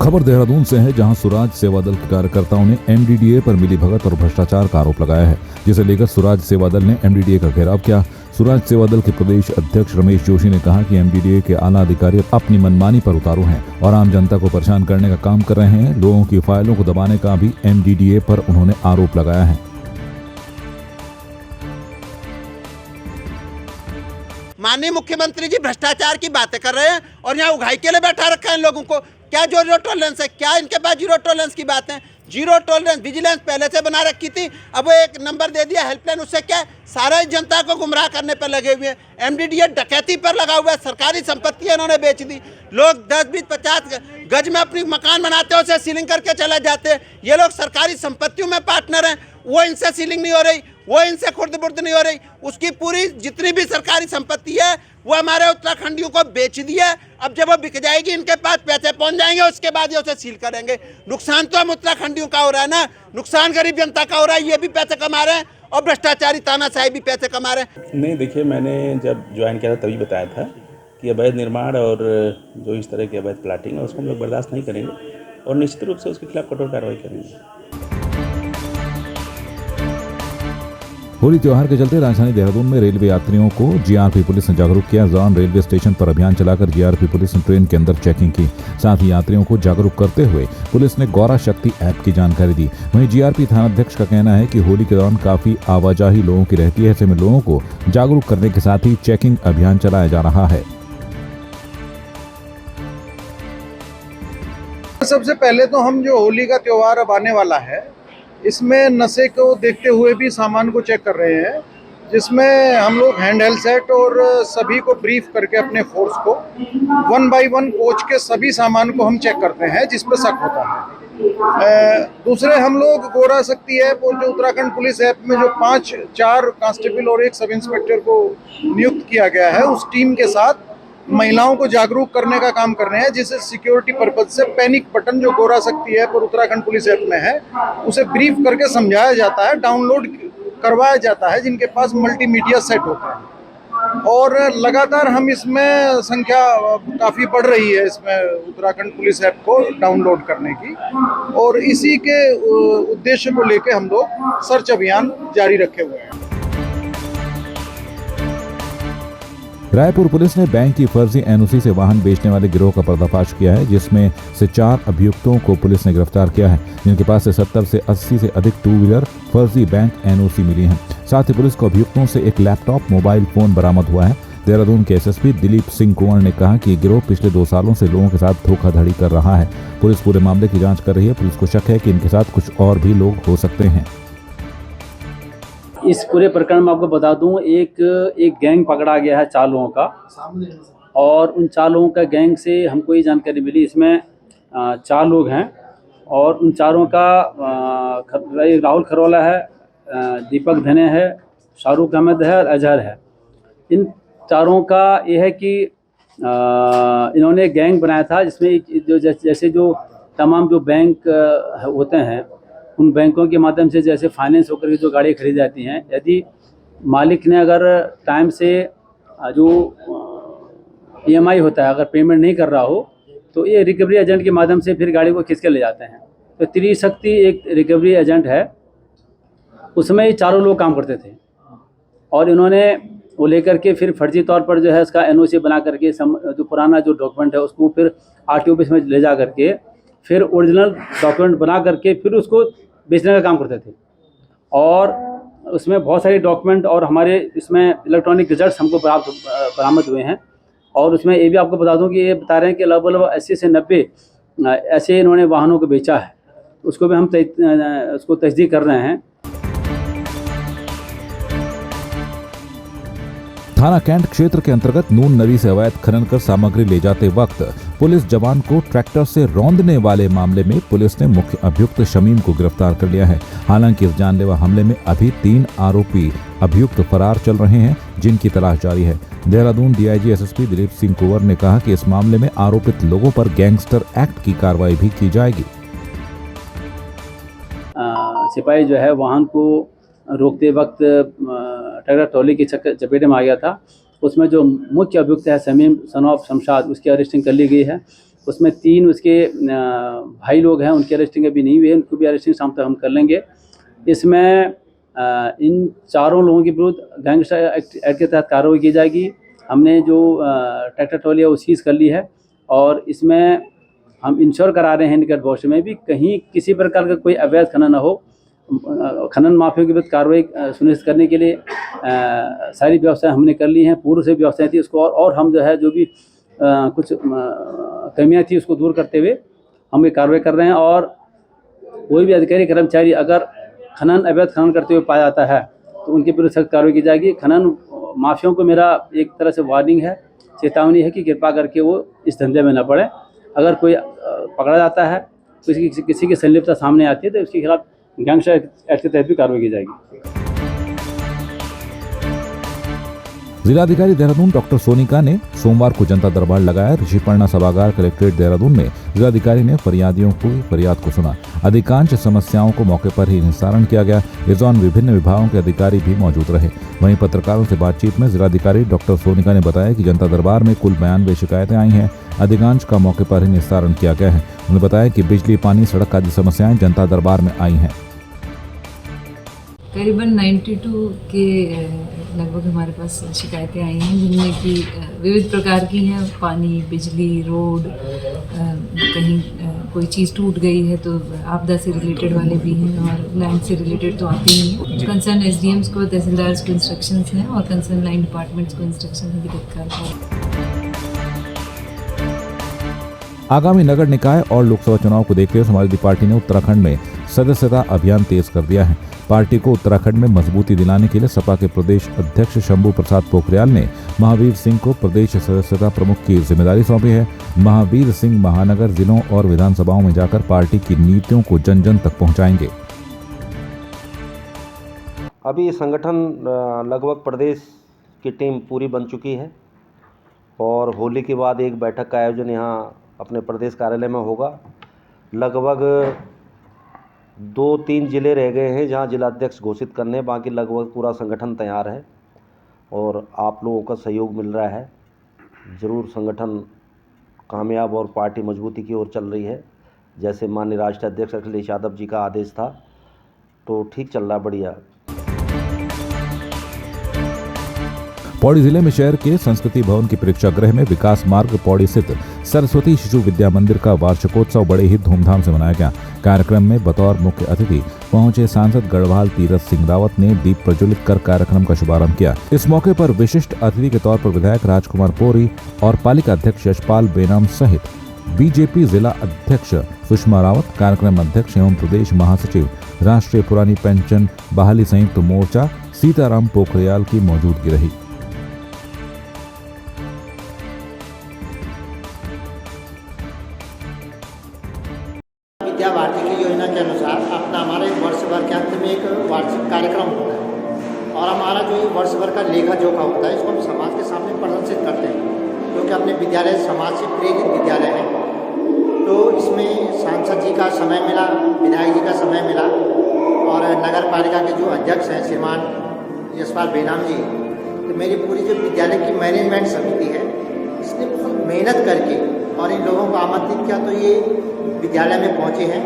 खबर देहरादून से है, जहां स्वराज सेवा दल के कार्यकर्ताओं ने एमडीडीए पर मिलीभगत और भ्रष्टाचार का आरोप लगाया है, जिसे लेकर स्वराज सेवा दल ने एमडीडीए का घेराव किया। स्वराज सेवा दल के प्रदेश अध्यक्ष रमेश जोशी ने कहा कि एमडीडीए के आला अधिकारी अपनी मनमानी पर उतारू हैं और आम जनता को परेशान करने का काम कर रहे हैं। लोगों की फाइलों को दबाने का भी एमडीडीए पर उन्होंने आरोप लगाया है। माननीय मुख्यमंत्री जी भ्रष्टाचार की बातें कर रहे हैं और यहाँ उगाई के लिए बैठा रखा है इन लोगों को। क्या जीरो टॉलरेंस है? क्या इनके पास जीरो टॉलरेंस की बात है? जीरो टॉलरेंस विजिलेंस पहले से बना रखी थी, अब वो एक नंबर दे दिया हेल्पलाइन, उससे क्या है? सारा जनता को गुमराह करने पर लगे हुए हैं। एमडीडीए डकैती पर लगा हुआ है, सरकारी संपत्तियां इन्होंने बेच दी। लोग 10, 20, 50 गज में अपनी मकान बनाते हैं, उसे सीलिंग करके चले जाते हैं। ये लोग सरकारी संपत्तियों में पार्टनर हैं, वो इनसे सीलिंग नहीं हो रही, वो इनसे खुर्द बुर्द नहीं हो रही। उसकी पूरी जितनी भी सरकारी संपत्ति है वो हमारे उत्तराखंडियों को बेच दी है। अब जब वो बिक जाएगी, इनके पास पैसे पहुंच जाएंगे, उसके बाद ये उसे सील करेंगे। नुकसान तो हम उत्तराखंडियों का हो रहा है ना, नुकसान गरीब जनता का हो रहा है। ये भी पैसे कमा रहे हैं और भ्रष्टाचारी तानाशाही भी पैसे कमा रहे हैं। नहीं, देखिए, मैंने जब ज्वाइन किया था तभी बताया था कि अवैध निर्माण और जो इस तरह की अवैध प्लाटिंग है उसको हम लोग बर्दाश्त नहीं करेंगे और निश्चित रूप से उसके खिलाफ कठोर कार्रवाई करेंगे। होली त्योहार के चलते राजधानी देहरादून में रेलवे यात्रियों को जीआरपी पुलिस ने जागरूक किया। इस दौरान रेलवे स्टेशन पर अभियान चलाकर जीआरपी पुलिस ने ट्रेन के अंदर चेकिंग की। साथ ही यात्रियों को जागरूक करते हुए पुलिस ने गौरा शक्ति ऐप की जानकारी दी। वहीं जीआरपी थानाध्यक्ष का कहना है कि होली के दौरान काफी आवाजाही लोगों की रहती है, ऐसे में लोगों को जागरूक करने के साथ ही चेकिंग अभियान चलाया जा रहा है। सबसे पहले तो हम जो होली का त्योहार अब आने वाला है, इसमें नशे को देखते हुए भी सामान को चेक कर रहे हैं, जिसमें हम लोग हैंड हेल्ड सेट और सभी को ब्रीफ करके अपने फोर्स को 1 बाय 1 कोच के सभी सामान को हम चेक करते हैं जिस पर शक होता है। दूसरे हम लोग गौरा शक्ति ऐप और जो उत्तराखंड पुलिस ऐप में जो 4 कांस्टेबल और 1 सब इंस्पेक्टर को नियुक्त किया गया है, उस टीम के साथ महिलाओं को जागरूक करने का काम कर रहे हैं, जिससे सिक्योरिटी पर्पज से पैनिक बटन जो गौरा शक्ति ऐप और उत्तराखंड पुलिस ऐप में है उसे ब्रीफ करके समझाया जाता है, डाउनलोड करवाया जाता है जिनके पास मल्टीमीडिया सेट होता है। और लगातार हम इसमें संख्या काफ़ी बढ़ रही है इसमें उत्तराखंड पुलिस ऐप को डाउनलोड करने की, और इसी के उद्देश्य को लेकर हम लोग सर्च अभियान जारी रखे हुए हैं। रायपुर पुलिस ने बैंक की फर्जी एनओसी से वाहन बेचने वाले गिरोह का पर्दाफाश किया है, जिसमें से 4 अभियुक्तों को पुलिस ने गिरफ्तार किया है, जिनके पास से 70 से 80 से अधिक 2 व्हीलर फर्जी बैंक एनओसी मिली हैं। साथ ही पुलिस को अभियुक्तों से एक लैपटॉप, मोबाइल फोन बरामद हुआ है। देहरादून के एसएसपी दिलीप सिंह कुंवर ने कहा कि गिरोह पिछले 2 सालों से लोगों के साथ धोखाधड़ी कर रहा है। पुलिस पूरे मामले की जाँच कर रही है। पुलिस को शक है कि इनके साथ कुछ और भी लोग हो सकते हैं। इस पूरे प्रकरण में आपको बता दूं, एक गैंग पकड़ा गया है 4 लोगों का, और उन 4 लोगों का गैंग से हमको ये जानकारी मिली, इसमें 4 लोग हैं और उन चारों का राहुल खरवाला है, दीपक धने है, शाहरुख अहमद है और अजहर है। इन चारों का ये है कि इन्होंने गैंग बनाया था, जिसमें जो जैसे जो तमाम जो बैंक होते हैं उन बैंकों के माध्यम से जैसे फाइनेंस होकर के जो गाड़ी खरीदी जाती हैं, यदि मालिक ने अगर टाइम से जो ईएमआई होता है अगर पेमेंट नहीं कर रहा हो तो ये रिकवरी एजेंट के माध्यम से फिर गाड़ी को खींच के ले जाते हैं। तो त्रिशक्ति एक रिकवरी एजेंट है, उसमें ये 4 लोग काम करते थे और इन्होंने वो लेकर के फिर फर्जी तौर पर जो है इसका एनओसी बना करके जो पुराना जो डॉक्यूमेंट है उसको फिर आरटीओ ऑफिस में ले जा करके फिर ओरिजिनल डॉक्यूमेंट बना करके फिर उसको बेचने का काम करते थे। और उसमें बहुत सारे डॉक्यूमेंट और हमारे इसमें इलेक्ट्रॉनिक रिजल्ट्स हमको बरामद हुए हैं। और उसमें ये भी आपको बता दूं कि ये बता रहे हैं कि लगभग 80 से 90 ऐसे इन्होंने वाहनों को बेचा है, उसको भी हम उसको तस्दीक कर रहे हैं। थाना कैंट क्षेत्र के अंतर्गत नून नदी से अवैध खनन कर सामग्री ले जाते वक्त पुलिस जवान को ट्रैक्टर से रौंदने वाले मामले में पुलिस ने मुख्य अभियुक्त शमीम को गिरफ्तार कर लिया है। हालांकि इस जानलेवा हमले में अभी 3 आरोपी अभियुक्त फरार चल रहे हैं, जिनकी तलाश जारी है। देहरादून डीआईजी एसएसपी दिलीप सिंह कुंवर ने कहा कि इस मामले में आरोपित लोगों पर गैंगस्टर एक्ट की कार्रवाई भी की जाएगी। सिपाही जो है वाहन को रोकते वक्त ट्रैक्टर ट्रॉली की चपेट में आ गया था। उसमें जो मुख्य अभियुक्त है समीम सन ऑफ शमशाद, उसकी अरेस्टिंग कर ली गई है उसमें 3 उसके भाई लोग हैं, उनकी अरेस्टिंग अभी नहीं हुई है, उनको भी अरेस्टिंग शाम तक हम कर लेंगे। इसमें इन चारों लोगों के विरुद्ध गैंगस्टर एक्ट के तहत कार्रवाई की जाएगी। हमने जो ट्रैक्टर ट्रॉली है वो सीज कर ली है और इसमें हम इंश्योर करा रहे हैं निकट भविष्य में भी कहीं किसी प्रकार का कोई अवैध खनन न हो। खनन माफियों के विरुद्ध कार्रवाई सुनिश्चित करने के लिए सारी व्यवस्थाएं हमने कर ली हैं। पूर्व से व्यवस्थाएं थी उसको और हम जो है जो भी कुछ कमियां थी उसको दूर करते हुए हम ये कार्रवाई कर रहे हैं। और कोई भी अधिकारी कर्मचारी अगर अवैध खनन करते हुए पाया जाता है तो उनके विरुद्ध सख्त कार्रवाई की जाएगी। खनन माफियों को मेरा एक तरह से वार्निंग है, चेतावनी है कि कृपा करके वो इस धंधे में न पड़े। अगर कोई पकड़ा जाता है, किसी की संलिप्तता सामने आती है तो उसके खिलाफ गैंगस्टर एक्ट के तहत भी कार्रवाई की जाएगी। जिलाधिकारी देहरादून डॉक्टर सोनिका ने सोमवार को जनता दरबार लगाया। ऋषिपर्णा सभागार कलेक्ट्रेट देहरादून में जिलाधिकारी ने फरियादियों की फरियाद को सुना। अधिकांश समस्याओं को मौके पर ही निस्तारण किया गया। इस दौरान विभिन्न विभागों के अधिकारी भी मौजूद रहे। वहीं पत्रकारों से बातचीत में जिलाधिकारी डॉक्टर सोनिका ने बताया कि जनता दरबार में कुल 92 शिकायतें आई हैं। अधिकांश का मौके पर ही निस्तारण किया गया है। उन्होंने बताया कि बिजली, पानी, सड़क आदि समस्याएं जनता दरबार में आई हैं। करीबन 92 के लगभग हमारे पास शिकायतें आई हैं, जिनमें कि विविध प्रकार की हैं। पानी, बिजली, रोड, कहीं कोई चीज़ टूट गई है तो आपदा से रिलेटेड वाले भी हैं और लैंड से रिलेटेड तो आते ही हैं। कंसर्न एसडीएम्स को, तहसीलदार्स को इंस्ट्रक्शंस हैं और कंसर्न लाइन डिपार्टमेंट्स को इंस्ट्रक्शन है कि तत्काल करें। आगामी नगर निकाय और लोकसभा चुनाव को देखते हुए समाजवादी पार्टी ने उत्तराखंड में सदस्यता अभियान तेज कर दिया है। पार्टी को उत्तराखंड में मजबूती दिलाने के लिए सपा के प्रदेश अध्यक्ष शंभू प्रसाद पोखरियाल ने महावीर सिंह को प्रदेश सदस्यता प्रमुख की जिम्मेदारी सौंपी है। महावीर सिंह महानगर जिलों और विधानसभाओं में जाकर पार्टी की नीतियों को जन जन तक पहुंचाएंगे। अभी संगठन लगभग प्रदेश की टीम पूरी बन चुकी है और होली के बाद एक बैठक का आयोजन यहाँ अपने प्रदेश कार्यालय में होगा। लगभग 2-3 जिले रह गए हैं जहां जिलाध्यक्ष घोषित करने, बाकी लगभग पूरा संगठन तैयार है और आप लोगों का सहयोग मिल रहा है। ज़रूर संगठन कामयाब और पार्टी मजबूती की ओर चल रही है। जैसे माननीय राष्ट्रीय अध्यक्ष अखिलेश यादव जी का आदेश था, तो ठीक चल रहा, बढ़िया। पौड़ी जिले में शहर के संस्कृति भवन के प्रेक्षागृह में विकास मार्ग पौड़ी स्थित सरस्वती शिशु विद्या मंदिर का वार्षिकोत्सव बड़े ही धूमधाम से मनाया गया। कार्यक्रम में बतौर मुख्य अतिथि पहुंचे सांसद गढ़वाल तीरथ सिंह रावत ने दीप प्रज्वलित कर कार्यक्रम का शुभारंभ किया। इस मौके पर विशिष्ट अतिथि के तौर पर विधायक राजकुमार पोरी और पालिका अध्यक्ष यशपाल बेनाम सहित बीजेपी जिला अध्यक्ष सुषमा रावत, कार्यक्रम अध्यक्ष एवं प्रदेश महासचिव राष्ट्रीय पुरानी पेंशन बहाली संयुक्त मोर्चा सीताराम पोखरियाल की मौजूदगी रही। विद्या भारती की योजना के अनुसार अपना हमारे वर्ष भर के अंत में एक वार्षिक कार्यक्रम होता है और हमारा जो वर्ष भर का लेखा जोखा होता है इसको हम समाज के सामने प्रदर्शित करते हैं, क्योंकि अपने विद्यालय समाज से प्रेरित विद्यालय है। तो इसमें सांसद जी का समय मिला, विधायक जी का समय मिला और नगर पालिका के जो अध्यक्ष हैं श्रीमान यशपाल बेनाम जी, तो मेरी पूरी जो विद्यालय की मैनेजमेंट समिति है इसने बहुत मेहनत करके और इन लोगों को आमंत्रित किया, तो ये विद्यालय में पहुंचे हैं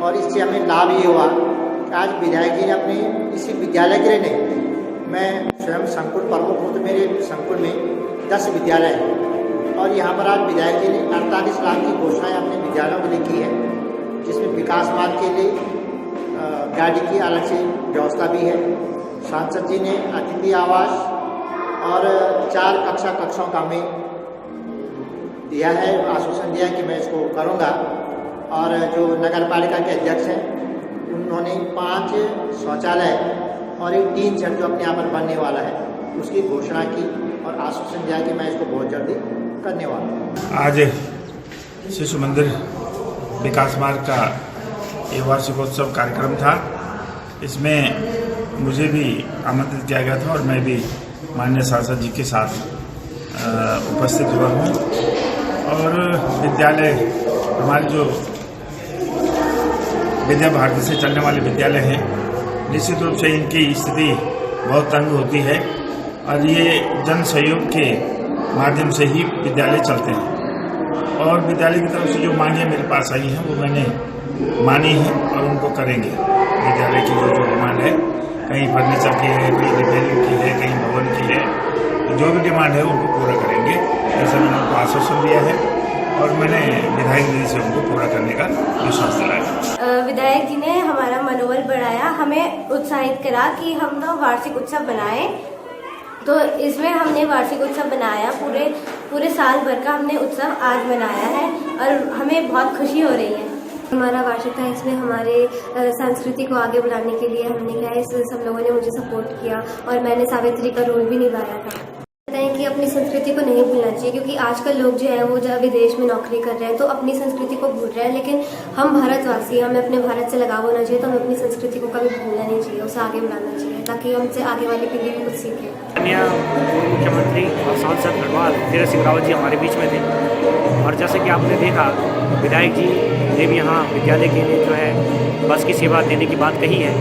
और इससे हमें लाभ ये हुआ कि आज विधायक जी ने अपने इसी विद्यालय के लिए नहीं, मैं स्वयं संकुल प्रमुख हूँ तो मेरे संकुल में 10 विद्यालय हैं और यहाँ पर आज विधायक जी ने 48 लाख की घोषणाएँ अपने विद्यालयों के लिए की है, जिसमें विकास मार्ग के लिए गाड़ी की अलग से व्यवस्था भी है। सांसद जी ने अतिथि आवास और 4 कक्षाओं का हमें दिया है, आश्वासन दिया है कि मैं इसको करूँगा। और जो नगर पालिका के अध्यक्ष हैं उन्होंने 5 शौचालय और एक 3 छत जो अपने यहाँ पर बनने वाला है उसकी घोषणा की और आश्वासन दिया कि मैं इसको बहुत जल्दी करने वाला हूँ। आज शिशु मंदिर विकास मार्ग का एक वार्षिकोत्सव कार्यक्रम था। इसमें मुझे भी आमंत्रित किया गया था और मैं भी माननीय सांसद जी के साथ उपस्थित हुआ हूँ और विद्यालय हमारे जो विद्या भारती से चलने वाले विद्यालय हैं, निश्चित रूप से इनकी स्थिति बहुत तंग होती है और ये जन सहयोग के माध्यम से ही विद्यालय चलते हैं और विद्यालय की तरफ से जो मांगें मेरे पास आई हैं वो मैंने मानी है और उनको करेंगे। विद्यालय की जो डिमांड है, कहीं फर्नीचर की है, कहीं रिपेयरिंग की है, कहीं भवन की है, तो जो भी डिमांड है उनको पूरा करेंगे, ऐसा मैंने उनको आश्वासन दिया है और मैंने विधायक जी से उनको पूरा करने का विश्वास दिलाया। विधायक जी ने हमारा मनोबल बढ़ाया, हमें उत्साहित करा कि हम लोग वार्षिक उत्सव बनाएं। तो इसमें हमने वार्षिक उत्सव बनाया, पूरे साल भर का हमने उत्सव आज मनाया है और हमें बहुत खुशी हो रही है। हमारा वार्षिक था, इसमें हमारे संस्कृति को आगे बढ़ाने के लिए हमने क्या है, सब लोगों ने मुझे सपोर्ट किया और मैंने सावित्री का रोल भी निभाया था। हैं कि अपनी संस्कृति को नहीं भूलना चाहिए, क्योंकि आजकल लोग जो है वो जब विदेश में नौकरी कर रहे हैं तो अपनी संस्कृति को भूल रहे हैं, लेकिन हम भारतवासी, हमें अपने भारत से लगाव होना चाहिए, तो हमें अपनी संस्कृति को कभी भूलना नहीं चाहिए, उसे आगे बढ़ाना चाहिए ताकि हमसे आगे वाली पीढ़ी भी कुछ सीखे। मुख्यमंत्री और सांसद गढ़वाल तीरथ सिंह रावत जी हमारे बीच में थे और जैसे कि आपने देखा विधायक जी ने भी यहाँ विद्यालय के लिए जो है बस की सेवा देने की बात कही है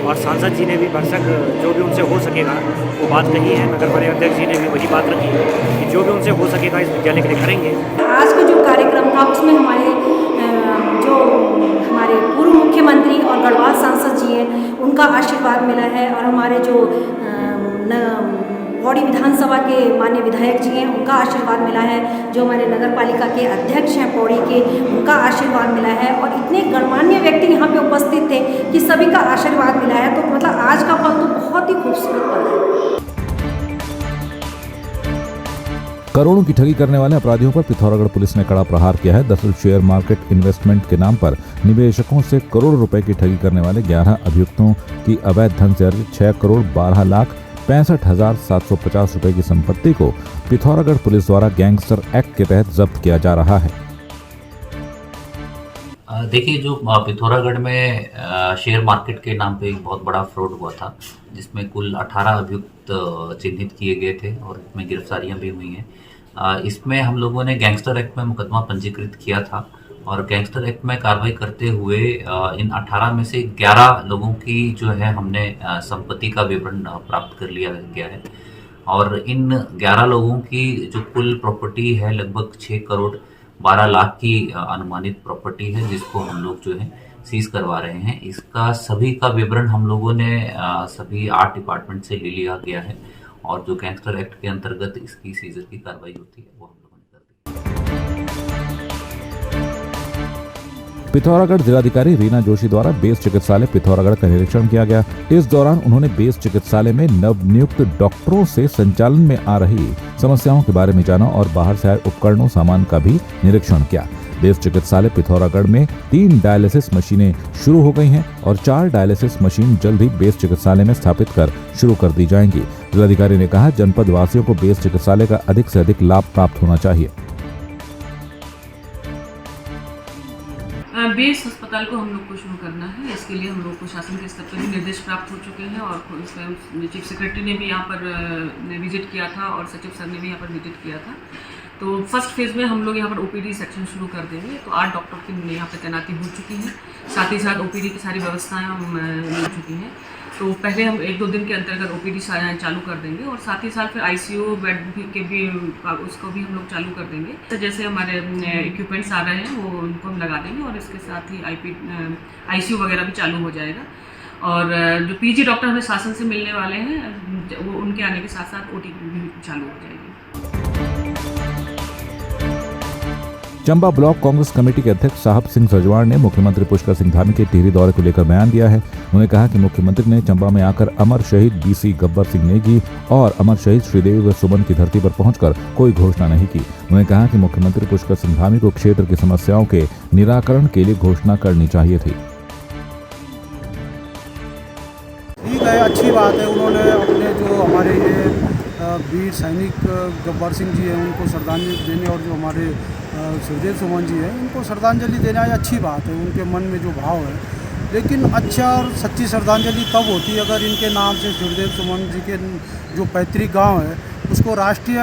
और सांसद जी ने भी भरसक जो भी उनसे हो सकेगा वो बात कही है। नगर परिषद अध्यक्ष जी ने भी वही बात रखी कि जो भी उनसे हो सकेगा इस विद्यालय के लिए करेंगे। आज का जो कार्यक्रम था उसमें हमारे पूर्व मुख्यमंत्री और गढ़वाल सांसद जी हैं उनका आशीर्वाद मिला है और हमारे जो पौड़ी विधानसभा के माननीय विधायक जी हैं उनका आशीर्वाद मिला है, जो हमारे नगर पालिका के अध्यक्ष हैं पौड़ी के उनका आशीर्वाद मिला है और इतने गणमान्य व्यक्ति यहाँ पे उपस्थित थे कि सभी का आशीर्वाद मिला है। तो मतलब आज का पल तो बहुत ही खूबसूरत पल है। करोड़ों की ठगी करने वाले अपराधियों पर पिथौरागढ़ पुलिस ने कड़ा प्रहार किया है। दरअसल शेयर मार्केट इन्वेस्टमेंट के नाम पर निवेशकों से करोड़ों रुपए की ठगी करने वाले 11 अभियुक्तों की अवैध धन से अर्जित 6,12,65,750 रुपए की संपत्ति को पिथौरागढ़ पुलिस द्वारा गैंगस्टर एक्ट के तहत जब्त किया जा रहा है। देखिए, जो पिथौरागढ़ में शेयर मार्केट के नाम पे एक बहुत बड़ा फ्रॉड हुआ था, जिसमें कुल 18 अभियुक्त चिन्हित किए गए थे और इसमें गिरफ्तारियां भी हुई हैं। इसमें हम लोगों ने गैंगस्टर एक्ट में मुकदमा पंजीकृत किया था और गैंगस्टर एक्ट में कार्रवाई करते हुए इन 18 में से 11 लोगों की जो है हमने संपत्ति का विवरण प्राप्त कर लिया गया है और इन 11 लोगों की जो कुल प्रॉपर्टी है लगभग 6 करोड़ 12 लाख की अनुमानित प्रॉपर्टी है, जिसको हम लोग जो है सीज करवा रहे हैं। इसका सभी का विवरण हम लोगों ने सभी 8 डिपार्टमेंट से ले लिया गया है और जो गैंगस्टर एक्ट के अंतर्गत इसकी सीजर की कार्रवाई होती है वो हम लोगों ने कर दी। पिथौरागढ़ जिलाधिकारी रीना जोशी द्वारा बेस चिकित्सालय पिथौरागढ़ का निरीक्षण किया गया। इस दौरान उन्होंने बेस चिकित्सालय में नवनियुक्त डॉक्टरों से संचालन में आ रही समस्याओं के बारे में जाना और बाहर से आए उपकरणों सामान का भी निरीक्षण किया। बेस चिकित्सालय पिथौरागढ़ में 3 डायलिसिस मशीनें शुरू हो गई हैं और 4 डायलिसिस मशीन जल्द ही बेस चिकित्सालय में स्थापित कर शुरू कर दी जाएंगी। जिलाधिकारी ने कहा, जनपद वासियों को बेस चिकित्सालय का अधिक से अधिक लाभ प्राप्त होना चाहिए। बेस अस्पताल को हम लोग को शुरू करना है, इसके लिए हम लोग को शासन के स्तर पर भी निर्देश प्राप्त हो चुके हैं और चीफ सेक्रेटरी ने भी यहाँ पर विजिट किया था और सचिव सर ने भी यहाँ पर विजिट किया था। तो फर्स्ट फेज़ में हम लोग यहाँ पर ओपीडी सेक्शन शुरू कर देंगे। तो 8 डॉक्टर की यहाँ पर तैनाती हो चुकी है, साथ ही साथ ओपीडी की सारी व्यवस्थाएँ हम ले चुकी हैं। तो पहले हम 1-2 दिन के अंतर्गत ओपीडी चालू कर देंगे और साथ ही साथ फिर आईसीयू बेड उसको भी हम लोग चालू कर देंगे। तो जैसे हमारे इक्विपमेंट्स आ रहे हैं वो उनको हम लगा देंगे और इसके साथ ही आईसीयू वगैरह भी चालू हो जाएगा। और जो पीजी डॉक्टर हमें शासन से मिलने वाले हैं वो उनके आने के साथ साथ ओटीपी भी चालू हो जाएगी। चंबा ब्लॉक कांग्रेस कमेटी के अध्यक्ष साहब सिंह सजवाण ने मुख्यमंत्री पुष्कर सिंह धामी के टिहरी दौरे को लेकर बयान दिया है। उन्होंने कहा कि मुख्यमंत्री ने चंबा में आकर अमर शहीद बीसी गब्बर सिंह नेगी और अमर शहीद श्रीदेवी व सुमन की धरती पर पहुंचकर कोई घोषणा नहीं की। उन्होंने कहा कि मुख्यमंत्री पुष्कर सिंह धामी को क्षेत्र की समस्याओं के निराकरण के लिए घोषणा करनी चाहिए थी। ठीक है, अच्छी बात है। उन्होंने अपने जो हमारे ये वीर सैनिक गब्बर सिंह जी हैं उनको श्रद्धांजलि देने और जो हमारे सुखदेव सुमन जी हैं उनको श्रद्धांजलि देना है, अच्छी बात है। उनके मन में जो भाव है, लेकिन अच्छा और सच्ची श्रद्धांजलि तब होती है अगर इनके नाम से सुखदेव सुमन जी के जो पैतृक गांव है उसको राष्ट्रीय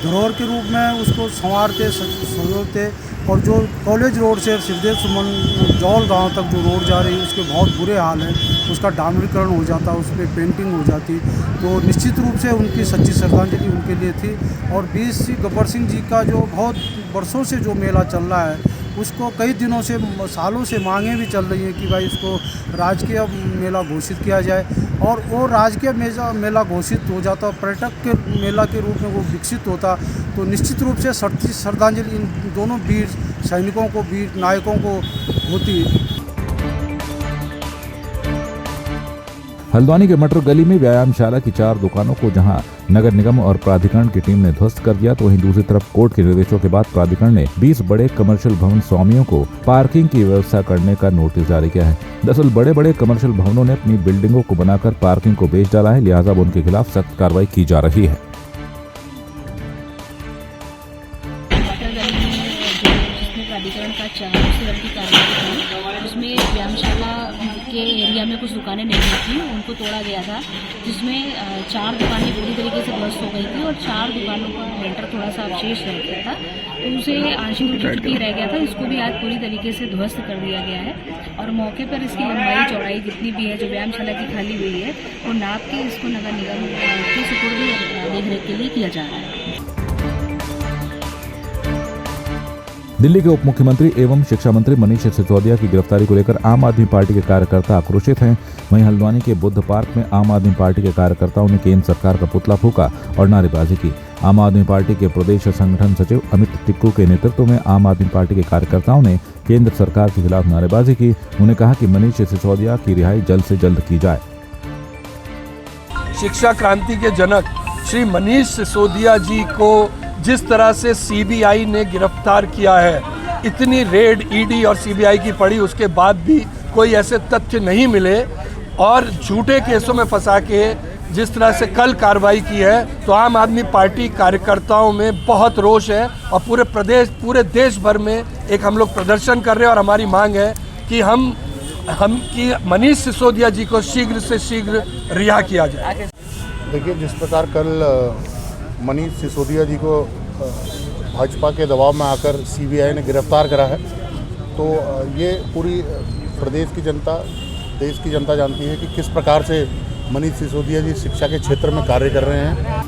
धरोहर के रूप में उसको संवारते संजोते और जो कॉलेज रोड से सिरदेव सुमन जौल गांव तक जो रोड जा रही है उसके बहुत बुरे हाल है। उसका डामरीकरण हो जाता, उस पर पेंटिंग हो जाती तो निश्चित रूप से उनकी सच्ची श्रद्धांजलि उनके लिए थी। और BC गब्बर सिंह जी का जो बहुत वर्षों से जो मेला चल रहा है उसको कई दिनों से सालों से मांगें भी चल रही हैं कि भाई इसको राजकीय मेला घोषित किया जाए। और वो राजकीय मेला घोषित हो जाता, पर्यटक के मेला के रूप में वो विकसित होता तो निश्चित रूप से सच्ची श्रद्धांजलि इन दोनों वीर सैनिकों को, वीर नायकों को होती। हल्द्वानी के मटर गली में व्यायामशाला की 4 दुकानों को जहां नगर निगम और प्राधिकरण की टीम ने ध्वस्त कर दिया तो वहीं दूसरी तरफ कोर्ट के निर्देशों के बाद प्राधिकरण ने 20 बड़े कमर्शियल भवन स्वामियों को पार्किंग की व्यवस्था करने का नोटिस जारी किया है। दरअसल बड़े बड़े कमर्शियल भवनों ने अपनी बिल्डिंगों को बनाकर पार्किंग को बेच डाला है, लिहाजा उनके खिलाफ सख्त कार्रवाई की जा रही है। प्राधिकरण का 4 लेवल की कार्रवाई थी, उसमें व्यायामशाला के एरिया में कुछ दुकानें नहीं थी, उनको तोड़ा गया था, जिसमें 4 दुकानें पूरी तरीके से ध्वस्त हो गई थी और 4 दुकानों का लेंटर थोड़ा सा अवशेष रह गया था, तो उसे आंशिक रूप से रह गया था। इसको भी आज पूरी तरीके से ध्वस्त कर दिया गया है और मौके पर इसकी लंबाई चौड़ाई जितनी भी है जो व्यायामशाला की खाली हुई है वो नाप के इसको नगर निगम की सुपुर्द देखरेख के लिए किया जा रहा है। दिल्ली के उप मुख्यमंत्री एवं शिक्षा मंत्री मनीष सिसोदिया की गिरफ्तारी को लेकर आम आदमी पार्टी के कार्यकर्ता आक्रोशित हैं। वहीं हल्द्वानी के बुद्ध पार्क में आम आदमी पार्टी के कार्यकर्ताओं ने केंद्र सरकार का पुतला फूंका और नारेबाजी की। आम आदमी पार्टी के प्रदेश संगठन सचिव अमित टिक्कू के नेतृत्व में आम आदमी पार्टी के कार्यकर्ताओं ने केंद्र सरकार के खिलाफ नारेबाजी की। उन्होंने कहा कि मनीष सिसोदिया की रिहाई जल्द से जल्द की जाए। शिक्षा क्रांति के जनक श्री मनीष सिसोदिया जी को जिस तरह से CBI ने गिरफ्तार किया है, इतनी रेड ED और CBI की पड़ी, उसके बाद भी कोई ऐसे तथ्य नहीं मिले और झूठे केसों में फंसा के जिस तरह से कल कार्रवाई की है, तो आम आदमी पार्टी कार्यकर्ताओं में बहुत रोष है और पूरे देश भर में एक हम लोग प्रदर्शन कर रहे हैं और हमारी मांग है कि कि मनीष सिसोदिया जी को शीघ्र से शीघ्र रिहा किया जाए। देखिए, जिस प्रकार कल मनीष सिसोदिया जी को भाजपा के दबाव में आकर CBI ने गिरफ्तार करा है, तो ये पूरी प्रदेश की जनता, देश की जनता जानती है कि किस प्रकार से मनीष सिसोदिया जी शिक्षा के क्षेत्र में कार्य कर रहे हैं।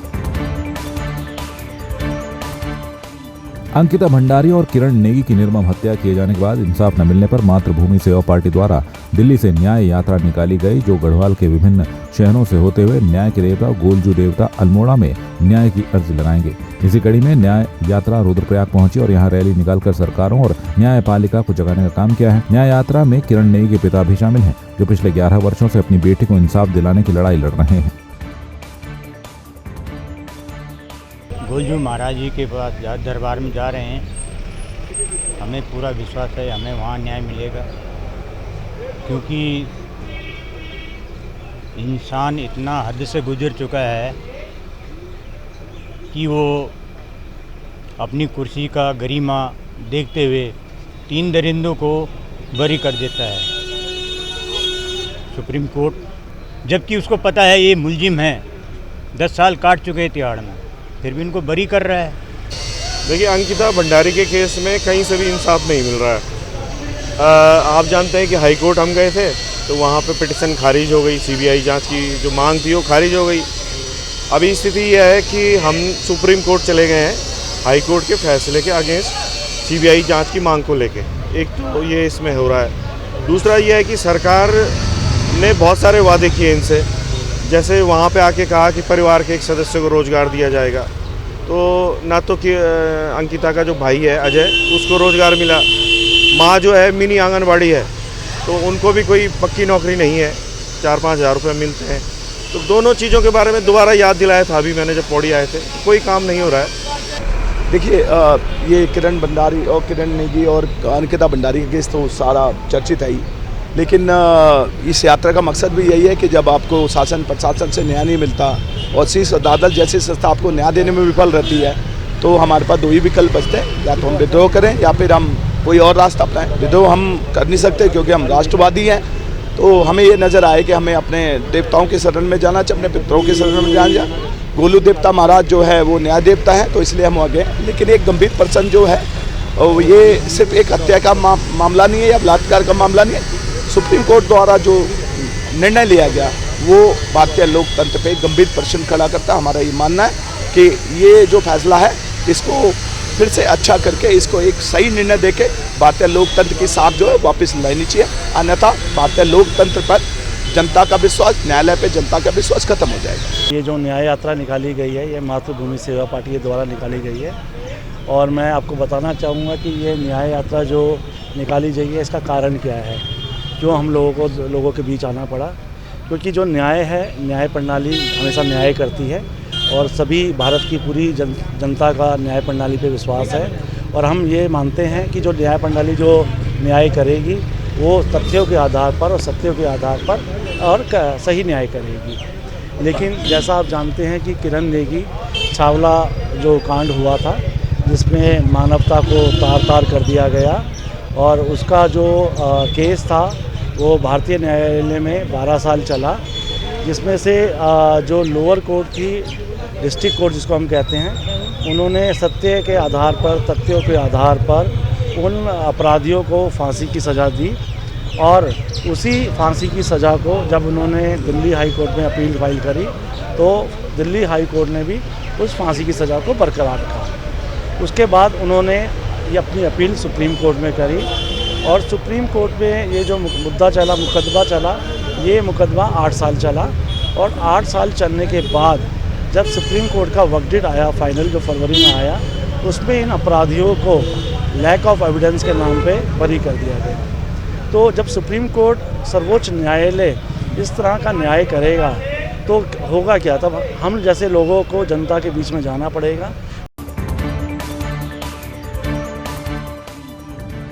अंकिता भंडारी और किरण नेगी की निर्मम हत्या किए जाने के बाद इंसाफ न मिलने पर मातृभूमि सेवा पार्टी द्वारा दिल्ली से न्याय यात्रा निकाली गई, जो गढ़वाल के विभिन्न शहरों से होते हुए न्याय के देवता गोलजू देवता अल्मोड़ा में न्याय की अर्जी लगाएंगे। इसी कड़ी में न्याय यात्रा रुद्रप्रयाग पहुंची और यहां रैली निकालकर सरकारों और न्यायपालिका को जगाने का काम किया है। न्याय यात्रा में किरण नेगी के पिता भी शामिल हैं, जो पिछले 11 वर्षों से अपनी बेटी को इंसाफ दिलाने की लड़ाई लड़ रहे हैं। गोलजू महाराज जी के पास दरबार में जा रहे हैं, हमें पूरा विश्वास है हमें वहाँ न्याय मिलेगा, क्योंकि इंसान इतना हद से गुजर चुका है कि वो अपनी कुर्सी का गरिमा देखते हुए 3 दरिंदों को बरी कर देता है सुप्रीम कोर्ट, जबकि उसको पता है ये मुलजिम हैं, 10 साल काट चुके हैं तिहाड़ में, फिर भी उनको बरी कर रहा है। देखिए, अंकिता भंडारी के केस में कहीं से भी इंसाफ नहीं मिल रहा है। आप जानते हैं कि हाई कोर्ट हम गए थे तो वहाँ पे पिटिशन खारिज हो गई, CBI जांच की जो मांग थी वो खारिज हो गई। अभी स्थिति यह है कि हम सुप्रीम कोर्ट चले गए हैं हाई कोर्ट के फैसले के अगेंस्ट CBI जांच की मांग को लेके। एक तो ये इसमें हो रहा है, दूसरा ये है कि सरकार ने बहुत सारे वादे किए इनसे, जैसे वहाँ पे आके कहा कि परिवार के एक सदस्य को रोज़गार दिया जाएगा, तो ना तो कि अंकिता का जो भाई है अजय, उसको रोज़गार मिला, माँ जो है मिनी आंगनबाड़ी है तो उनको भी कोई पक्की नौकरी नहीं है, 4-5 हज़ार रुपये मिलते हैं। तो दोनों चीज़ों के बारे में दोबारा याद दिलाया था अभी मैंने जब पौड़ी आए थे, कोई काम नहीं हो रहा है। देखिए, ये किरण भंडारी और किरण नेगी और अंकिता भंडारी का केस तो सारा चर्चित है ही, लेकिन इस यात्रा का मकसद भी यही है कि जब आपको शासन प्रशासन से न्याय नहीं मिलता और शीर्ष अदालत जैसी संस्था आपको न्याय देने में विफल रहती है, तो हमारे पास 2 ही विकल्प बचते हैं, या तो हम विद्रोह करें या फिर हम कोई और रास्ता अपनाएं। विद्रोह हम कर नहीं सकते क्योंकि हम राष्ट्रवादी हैं, तो हमें ये नज़र आए कि हमें अपने देवताओं के शरण में जाना चाहिए, अपने पितरों के शरण में जाना चाहिए। गोलू देवता महाराज जो है वो न्याय देवता है, तो इसलिए हम आ गए। लेकिन एक गंभीर प्रश्न जो है ये सिर्फ एक हत्या का मामला नहीं है या बलात्कार का मामला नहीं है। सुप्रीम कोर्ट द्वारा जो निर्णय लिया गया वो भारतीय लोकतंत्र पे गंभीर प्रश्न खड़ा करता है। हमारा ये मानना है कि ये जो फैसला है इसको फिर से अच्छा करके इसको एक सही निर्णय देके भारतीय लोकतंत्र की साख जो है वापस लानी चाहिए, अन्यथा भारतीय लोकतंत्र पर जनता का विश्वास, न्यायालय पे जनता का विश्वास खत्म हो जाएगा। ये जो न्याय यात्रा निकाली गई है ये मातृभूमि सेवा पार्टी के द्वारा निकाली गई है और मैं आपको बताना चाहूँगा कि ये न्याय यात्रा जो निकाली गई है इसका कारण क्या है, क्यों हम लोगों के बीच आना पड़ा। क्योंकि जो न्याय है, न्याय प्रणाली हमेशा न्याय करती है और सभी भारत की पूरी जनता का न्याय प्रणाली पे विश्वास है और हम ये मानते हैं कि जो न्याय प्रणाली जो न्याय करेगी वो तथ्यों के आधार पर और सत्यों के आधार पर और सही न्याय करेगी। लेकिन जैसा आप जानते हैं कि किरण नेगी छावला जो कांड हुआ था जिसमें मानवता को तार-तार कर दिया गया और उसका जो केस था वो भारतीय न्यायालय में 12 साल चला, जिसमें से जो लोअर कोर्ट थी, डिस्ट्रिक्ट कोर्ट जिसको हम कहते हैं, उन्होंने सत्य के आधार पर, तथ्यों के आधार पर उन अपराधियों को फांसी की सज़ा दी और उसी फांसी की सज़ा को जब उन्होंने दिल्ली हाई कोर्ट में अपील फाइल करी तो दिल्ली हाई कोर्ट ने भी उस फांसी की सज़ा को बरकरार रखा। उसके बाद उन्होंने ये अपनी अपील सुप्रीम कोर्ट में करी और सुप्रीम कोर्ट में ये जो मुकदमा चला, ये मुकदमा 8 साल चला और 8 साल चलने के बाद जब सुप्रीम कोर्ट का वर्डिक्ट आया, फाइनल जो फरवरी में आया, उसमें इन अपराधियों को लैक ऑफ एविडेंस के नाम पे बरी कर दिया गया। तो जब सुप्रीम कोर्ट, सर्वोच्च न्यायालय इस तरह का न्याय करेगा तो होगा क्या, तब हम जैसे लोगों को जनता के बीच में जाना पड़ेगा।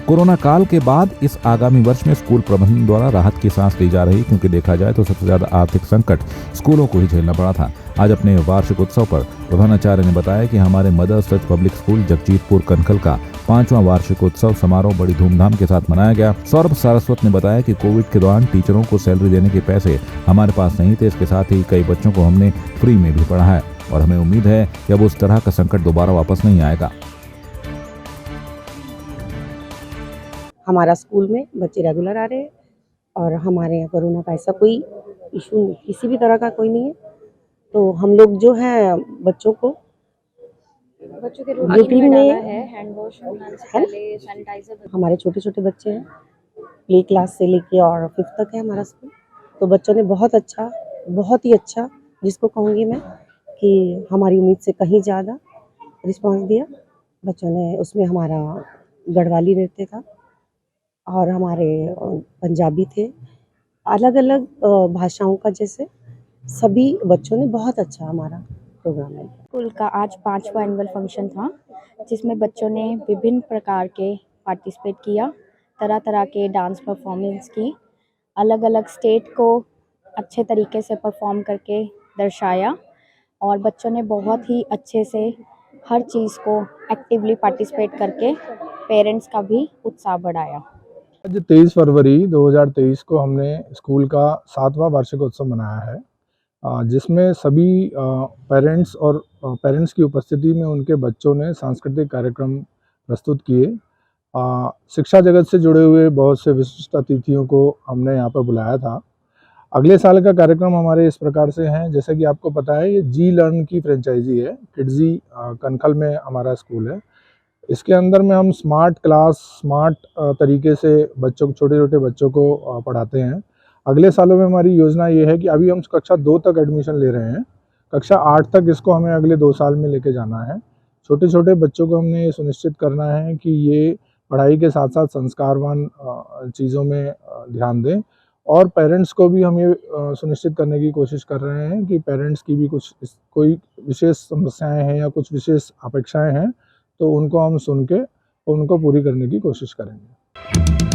कोरोना काल के बाद इस आगामी वर्ष में स्कूल प्रबंधन द्वारा राहत की सांस ली जा रही, क्योंकि देखा जाए तो सबसे ज्यादा आर्थिक संकट स्कूलों को ही झेलना पड़ा था। आज अपने वार्षिक उत्सव पर प्रधानाचार्य ने बताया कि हमारे Mother's Touch Public School Jagjitpur Kankhal का 5वां वार्षिक उत्सव समारोह बड़ी धूमधाम के साथ मनाया गया। सौरभ सारस्वत ने बताया कि कोविड के दौरान टीचरों को सैलरी देने के पैसे हमारे पास नहीं थे, इसके साथ ही कई बच्चों को हमने फ्री में भी पढ़ाया और हमें उम्मीद है कि अब उस तरह का संकट दोबारा वापस नहीं आएगा। हमारा स्कूल में बच्चे रेगुलर आ रहे हैं और हमारे यहाँ कोरोना का ऐसा कोई इशू किसी भी तरह का कोई नहीं है। तो हम लोग जो है बच्चों के रूटीन में हैंड वॉश हमारे छोटे छोटे बच्चे हैं, प्ले क्लास से लेके और 5th तक है हमारा स्कूल। तो बच्चों ने बहुत ही अच्छा जिसको कहूँगी मैं कि हमारी उम्मीद से कहीं ज़्यादा रिस्पांस दिया बच्चों ने। उसमें हमारा गढ़वाली नृत्य था और हमारे पंजाबी थे, अलग अलग भाषाओं का, जैसे सभी बच्चों ने बहुत अच्छा हमारा प्रोग्राम है। स्कूल का आज 5वां एनुअल फंक्शन था जिसमें बच्चों ने विभिन्न प्रकार के पार्टिसिपेट किया, तरह तरह के डांस परफॉर्मेंस की, अलग अलग स्टेट को अच्छे तरीके से परफॉर्म करके दर्शाया और बच्चों ने बहुत ही अच्छे से हर चीज़ को एक्टिवली पार्टिसिपेट करके पेरेंट्स का भी उत्साह बढ़ाया। आज 23 फरवरी 2023 को हमने स्कूल का 7वां वार्षिक उत्सव मनाया है, जिसमें सभी पेरेंट्स और पेरेंट्स की उपस्थिति में उनके बच्चों ने सांस्कृतिक कार्यक्रम प्रस्तुत किए। शिक्षा जगत से जुड़े हुए बहुत से विशिष्ट अतिथियों को हमने यहाँ पर बुलाया था। अगले साल का कार्यक्रम हमारे इस प्रकार से हैं, जैसे कि आपको पता है ये जी लर्न की फ्रेंचाइजी है, किड्जी कनखल में हमारा स्कूल है। इसके अंदर में हम स्मार्ट क्लास, स्मार्ट तरीके से बच्चों को, छोटे छोटे बच्चों को पढ़ाते हैं। अगले सालों में हमारी योजना ये है कि अभी हम कक्षा 2 तक एडमिशन ले रहे हैं, कक्षा 8 तक इसको हमें अगले 2 साल में लेके जाना है। छोटे छोटे बच्चों को हमने ये सुनिश्चित करना है कि ये पढ़ाई के साथ साथ संस्कारवान चीज़ों में ध्यान दें और पेरेंट्स को भी हम ये सुनिश्चित करने की कोशिश कर रहे हैं कि पेरेंट्स की भी कोई विशेष समस्याएं हैं या कुछ विशेष अपेक्षाएं हैं तो उनको हम सुन के उनको पूरी करने की कोशिश करेंगे।